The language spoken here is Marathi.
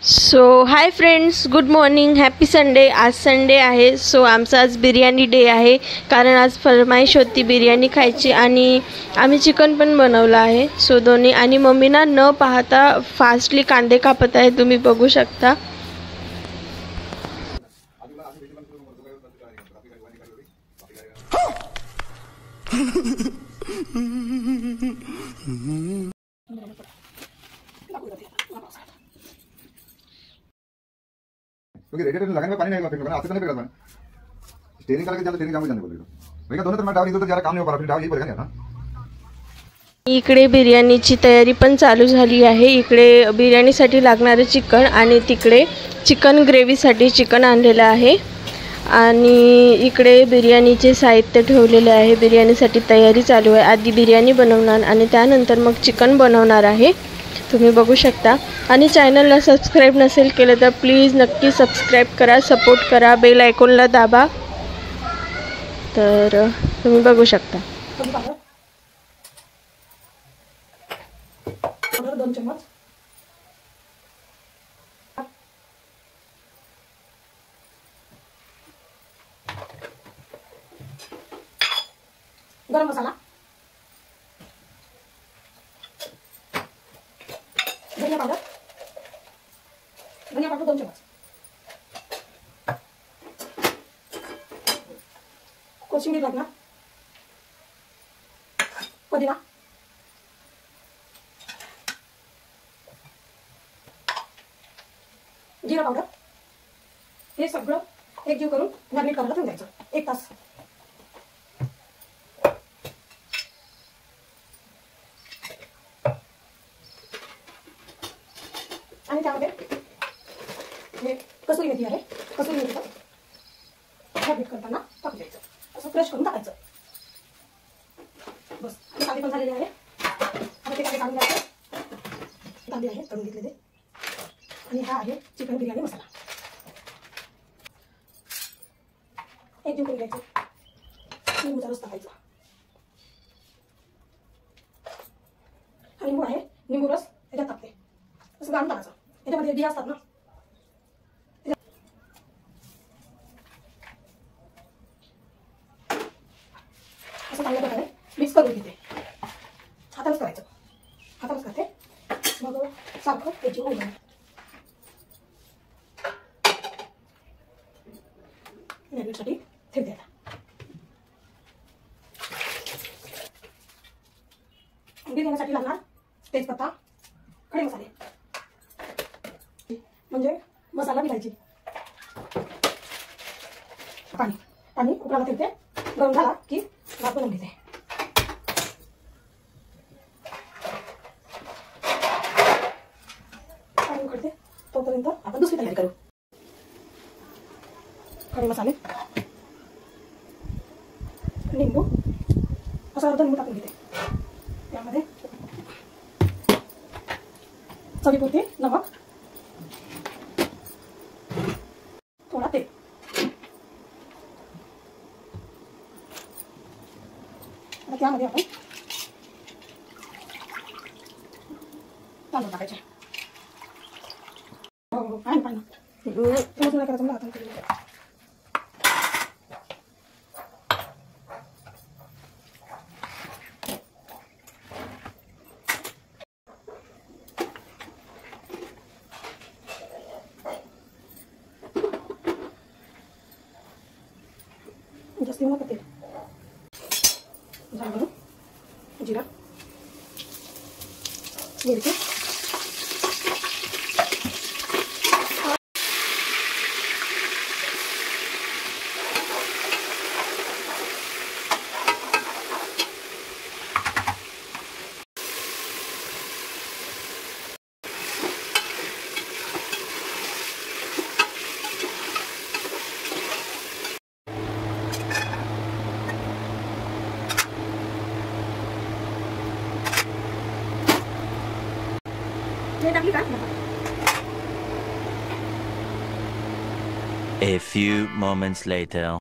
So hi friends, good morning, happy Sunday. आज संडे आहे. सो आमचा आज बिर्याणी डे आहे, कारण आज फरमाईश होती बिर्याणी खायची आणि आम्ही चिकन पण बनवलं आहे. सो दोन्ही आणि मम्मीना न पाहता फास्टली कांदे कापत आहे, तुम्ही बघू शकता. क्योंकि रेडिएटर में लगाने में पानी नहीं आएगा, फिर आते नहीं पड़ेगा स्टीयरिंग करके जाने स्टीयरिंग काम जाने बोलेगा भैया दोनों तरफ में डाव इधर तो जरा काम नहीं हो पा रहा, फिर डाव यही पड़ेगा नहीं ना. इकडे बिर्याणीची तयारी पण चालू झाली आहे. इकडे बिर्याणीसाठी लागणारे चिकन आणि तिकडे चिकन ग्रेव्हीसाठी चिकन आणलेलं आहे आणि इकडे बिर्याणीचे साहित्य ठेवलेले आहे. बिर्याणीसाठी तयारी चालू आहे. आधी बिर्याणी बनवणार आणि त्यानंतर मग चिकन बनवणार आहे, तुम्ही बघू शकता. आणि चॅनलला सबस्क्राईब नसेल केलं तर प्लीज नक्की सबस्क्राईब करा, सपोर्ट करा, बेल आयकॉनला दाबा. तर तुम्ही बघू शकता. 2 चम्मच गरम मसाला, धनिया पावडर 2 चम्मच, कोशिंबीर लागणार, पुदिना, जिरा पावडर. हे सगळं एकजीव करून मॅरिनेट करायला ठेवून द्यायचं 1 तास. आणि त्यामध्ये हे कसुरी मेथी आहे, कसुरी मेथीचं मॅरिनेट करताना टाकून द्यायचं, असं क्रश करून टाकायचं. बस. कांदे पण झालेले आहे. आता ते कांदे काढून घ्यायचे. कांदे आहे तळून घेतलेले. आणि हा आहे चिकन बिर्याणी मसाला. एकजीव करून घ्यायचं. लिंबूचा रस टाकायचा. हा लिंबू आहे, लिंबू रस त्याच्यात टाकते, असं गाळून टाकायचं. त्याच्यामध्ये बिया असतात ना, असं चांगल्या प्रकारे मिक्स करून घेते. हातानेच करायचं, हातानेच करते. मग सारखं एकजीव होऊन जाईल. मॅरिनेटसाठी ठेवते. अंडी देण्यासाठी लागणार तेजपत्ता, खडे मसाले, म्हणजे मसाला विलायची, पाणी पाणी उकळायला ठेवते. गरम झाला की भात बनवून घेते. पाणी उकळते तोपर्यंत आपण दुसरी तयारी करू. खडे मसाले, लिंबू, असा अर्धा लिंबू टाकून घेते. त्यामध्ये चवीपुरते नमक, थोडा तेल. आता त्यामध्ये आपण तांदूळ टाकायचे. आणि पाणी नाही करायचं, मला हाताने केलेलं आहे. जास्त येऊ नका तेल. झालं जिरा, मिरची, A few moments later.